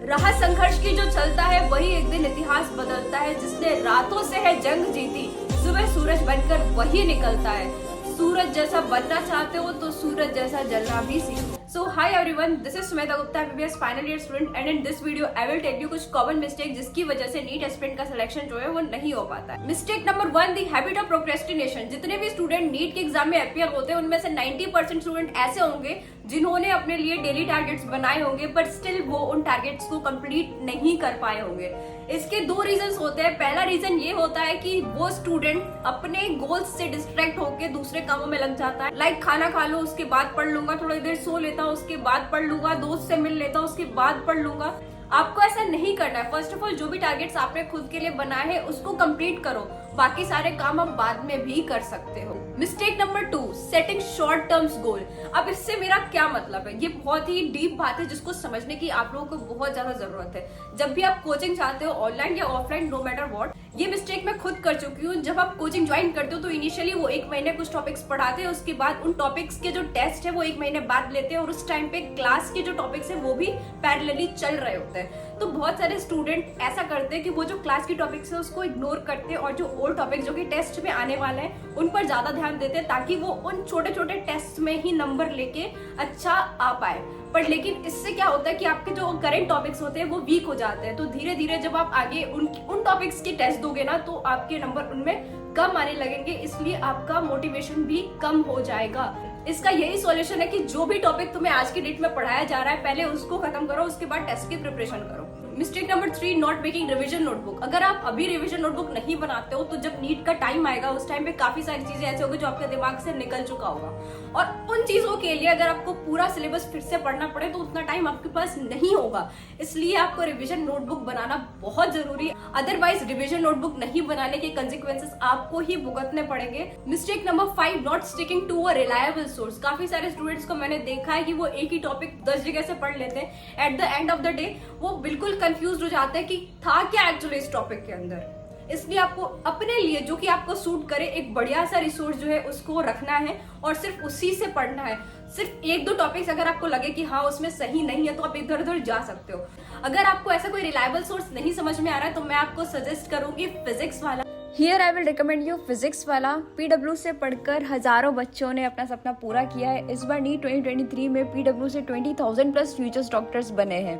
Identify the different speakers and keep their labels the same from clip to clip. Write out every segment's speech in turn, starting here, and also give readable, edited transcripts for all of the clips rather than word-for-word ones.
Speaker 1: राह संघर्ष की जो चलता है वही एक दिन इतिहास बदलता है। जिसने रातों से है जंग जीती, सुबह सूरज बनकर वही निकलता है। सूरज जैसा बनना चाहते हो तो सूरज जैसा जलना भी सीखो। So hi everyone, this is Sumedha Gupta, MBBS final year student, and in this video I will tell you कुछ common mistake जिसकी वजह से नीट एस्पिरेंट का सिलेक्शन जो है वो नहीं हो पाता है। Mistake number 1, the habit of procrastination. जितने भी स्टूडेंट नीट के एग्जाम में अपीयर होते हैं उनमें से 90% स्टूडेंट ऐसे होंगे जिन्होंने अपने लिए डेली टारगेट्स बनाए होंगे बट स्टिल वो उन टारगेट्स को कंप्लीट नहीं कर पाए होंगे। इसके 2 रीजंस होते हैं। पहला रीजन ये होता है कि वो स्टूडेंट अपने गोल्स से डिस्ट्रैक्ट होकर दूसरे कामों में लग जाता है। लाइक खाना खा लो, उसके बाद पढ़ लूंगा, थोड़ी देर सो लेता हूँ, उसके बाद पढ़ लूंगा, दोस्त से मिल लेता हूँ, उसके बाद पढ़ लूंगा। आपको ऐसा नहीं करना है। फर्स्ट ऑफ ऑल जो भी टारगेट्स आपने खुद के लिए बनाए हैं उसको कंप्लीट करो, बाकी सारे काम आप बाद में भी कर सकते हो। Mistake number 2, setting short terms goal. अब इससे मेरा क्या मतलब है, ये बहुत ही डीप बात है जिसको समझने की आप लोगों को बहुत ज्यादा जरूरत है। जब भी आप कोचिंग चाहते हो, ऑनलाइन या ऑफलाइन, नो मैटर व्हाट, ये मिस्टेक मैं खुद कर चुकी हूँ। जब आप कोचिंग ज्वाइन करते हो तो इनिशियली वो 1 महीने कुछ टॉपिक्स पढ़ाते हैं, उसके बाद उन टॉपिक्स के जो टेस्ट है वो 1 महीने बाद लेते हैं और उस टाइम पे क्लास के जो टॉपिक्स है वो भी पैरेलली चल रहे होते हैं। तो बहुत सारे स्टूडेंट ऐसा करते हैं कि वो जो क्लास की टॉपिक्स है उसको इग्नोर करते हैं और जो ओल्ड टॉपिक्स जो कि टेस्ट में आने वाले हैं उन पर ज्यादा ध्यान देते हैं ताकि वो उन छोटे छोटे टेस्ट में ही नंबर लेके अच्छा आ पाए। पर लेकिन इससे क्या होता है कि आपके जो करंट टॉपिक्स होते हैं वो वीक हो जाते हैं। तो धीरे धीरे जब आप आगे उन टॉपिक्स के टेस्ट दोगे ना तो आपके नंबर उनमें कम आने लगेंगे, इसलिए आपका मोटिवेशन भी कम हो जाएगा। इसका यही सॉल्यूशन है कि जो भी टॉपिक तुम्हें आज की डेट में पढ़ाया जा रहा है पहले उसको खत्म करो, उसके बाद टेस्ट की प्रिपरेशन करो। Mistake number 3, not making revision notebook. अगर आप अभी रिवीजन नोटबुक नहीं बनाते हो तो जब नीट का टाइम आएगा उस टाइम पे काफी सारी चीजें ऐसे होगी जो आपके दिमाग से निकल चुका होगा और उन चीजों के लिए अगर आपको पूरा सिलेबस फिर से पढ़ना पड़े तो उतना टाइम आपके पास नहीं होगा। इसलिए आपको रिवीजन नोटबुक बनाना बहुत जरूरी है, अदरवाइज रिवीजन नोटबुक नहीं बनाने के कंसिक्वेंसेस आपको ही भुगतने पड़ेंगे। Mistake number 5, not sticking to a reliable source. काफी सारे स्टूडेंट्स को मैंने देखा है कि वो एक ही टॉपिक 10 जगह से पढ़ लेते हैं। At the end of the day वो बिल्कुल कंफ्यूज हो जाते हैं कि था क्या एक्चुअली इस टॉपिक के अंदर। इसलिए आपको अपने लिए जो कि आपको सूट करे एक बढ़िया सा रिसोर्स जो है उसको रखना है और सिर्फ उसी से पढ़ना है। सिर्फ 1-2 टॉपिक्स अगर आपको लगे कि हाँ उसमें सही नहीं है तो आप इधर उधर जा सकते हो। अगर आपको ऐसा कोई रिलायबल सोर्स नहीं समझ में आ रहा है तो मैं आपको सजेस्ट करूंगी फिजिक्स वाला।
Speaker 2: Here I will recommend you physics वाला। पीडब्ल्यू से पढ़कर हजारों बच्चों ने अपना सपना पूरा किया है। इस बार नीट 2023 में पीडब्ल्यू से 20,000 प्लस फ्यूचर्स डॉक्टर्स बने हैं।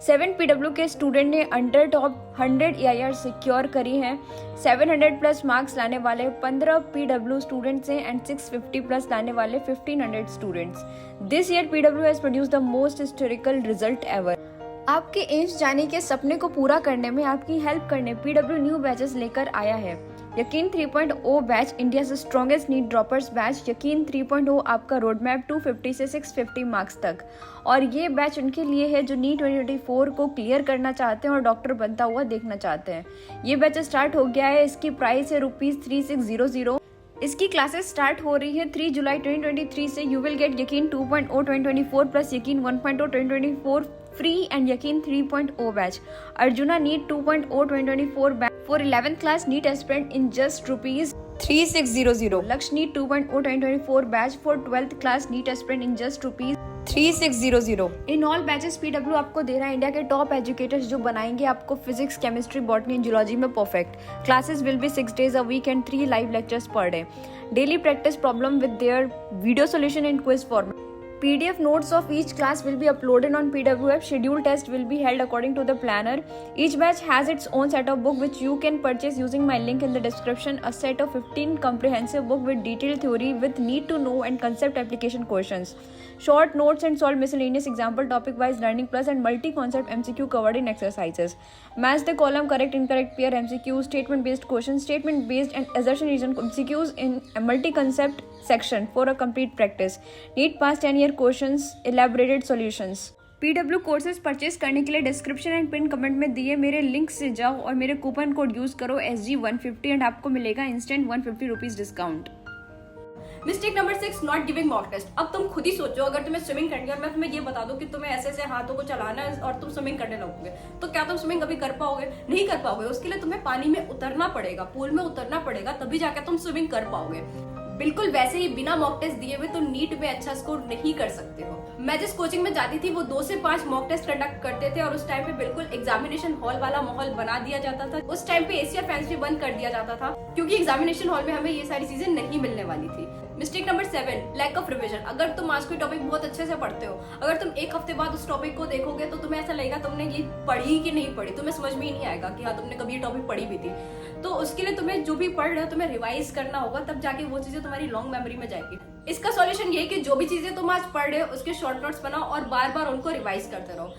Speaker 2: 7 पीडब्ल्यू के स्टूडेंट ने अंडर टॉप 100 EIR सिक्योर करी हैं। 700 प्लस मार्क्स लाने वाले 15 पीडब्ल्यू स्टूडेंट्स हैं एंड 650 प्लस लाने वाले 1500 students. This year PW has produced the most historical result ever. आपके एम्स जाने के सपने को पूरा करने में आपकी हेल्प करने पीडब्ल्यू न्यू बैचेस लेकर आया है। यकीन 3.0 बैच, इंडिया से स्ट्रॉन्गेस्ट नीट ड्रॉपर्स बैच। यकीन 3.0 आपका रोड मैप 250 से 650 मार्क्स तक। और ये बैच उनके लिए है जो नीट 2024 को क्लियर करना चाहते हैं और डॉक्टर बनता हुआ देखना चाहते हैं। ये बैच स्टार्ट हो गया है। इसकी प्राइस है ₹3600। इसकी क्लासेस स्टार्ट हो रही है 3 जुलाई 2023 से। यू विल गेट यकीन 2.0 2024 प्लस यकीन 1.0 2024 free and Yakeen 3.0 batch. Arjuna NEET 2.0 2024 batch for 11th class NEET aspirant in just ₹3600। Lakshya NEET 2.0 2024 batch for 12th class NEET aspirant in just ₹3600। In all batches PW आपको दे रहा है इंडिया के टॉप एजुकेटर्स जो बनाएंगे आपको physics, chemistry, botany and zoology में perfect. Classes will be 6 days a week and 3 live lectures per day. Daily practice problem with their video solution in quiz format. PDF notes of each class will be uploaded on PW app. Scheduled test will be held according to the planner. Each batch has its own set of book which you can purchase using my link in the description. A set of 15 comprehensive book with detailed theory with need to know and concept application questions. Short notes and solve miscellaneous example topic wise learning plus and multi-concept MCQ covered in exercises. Match the column correct, incorrect, pair MCQs, statement based questions, statement based and assertion reason MCQs in a multi-concept section for a complete practice. Need past 10-year questions, elaborated solutions. PW courses purchase करने के लिए description and pin comment में दिए मेरे link से जाओ और मेरे कूपन कोड यूज करो SG150 एंड आपको मिलेगा instant ₹150 discount.
Speaker 1: Mistake number 6, not giving mock test. अब तुम खुद ही सोचो, अगर तुम्हें स्विमिंग करनी है और मैं तुम्हें ये बता दूं कि तुम्हें ऐसे ऐसे हाथों को चलाना है और तुम स्विमिंग करने लगोगे तो क्या तुम स्विमिंग कभी कर पाओगे? नहीं कर पाओगे। उसके लिए तुम्हें पानी में उतरना पड़ेगा, पूल में उतरना पड़ेगा, तभी जाकर तुम स्विमिंग कर पाओगे। बिल्कुल वैसे ही बिना मॉक टेस्ट दिए हुए तो नीट में अच्छा स्कोर नहीं कर सकते हो। मैं जिस कोचिंग में जाती थी वो 2 से 5 मॉक टेस्ट कंडक्ट करते थे और उस टाइम पे बिल्कुल एग्जामिनेशन हॉल वाला माहौल बना दिया जाता था। उस टाइम पे एसी और फैंस भी बंद कर दिया जाता था क्योंकि एग्जामिनेशन हॉल में हमें ये सारी चीजें नहीं मिलने वाली थी। Mistake number 7, lack of revision. अगर तुम आज कोई टॉपिक बहुत अच्छे से पढ़ते हो, अगर तुम एक हफ्ते बाद उस टॉपिक को देखोगे तो तुम्हें ऐसा लगेगा तुमने ये पढ़ी कि नहीं पढ़ी, तुम्हें समझ में ही नहीं आएगा कि हाँ तुमने कभी ये टॉपिक पढ़ी भी थी। तो उसके लिए तुम्हें जो भी पढ़ रहे हो तुम्हें रिवाइज करना होगा, तब जाके वो चीजें तुम्हारी लॉन्ग मेमोरी में जाएगी। इसका सॉल्यूशन ये है कि जो भी चीजें तुम आज पढ़ रहे हो उसके शॉर्ट नोट्स बनाओ और बार बार उनको रिवाइज करते रहो।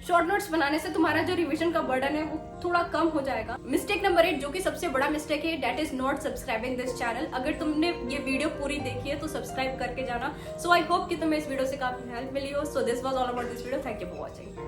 Speaker 1: शॉर्ट नोट्स बनाने से तुम्हारा जो रिवीजन का बर्डन है वो थोड़ा कम हो जाएगा। मिस्टेक नंबर 8, जो कि सबसे बड़ा मिस्टेक है, that is not subscribing this channel. अगर तुमने ये वीडियो पूरी देखी है तो सब्सक्राइब करके जाना। सो आई होप कि तुम्हें इस वीडियो से काफी हेल्प मिली हो। So this was all about this video. Thank you for watching.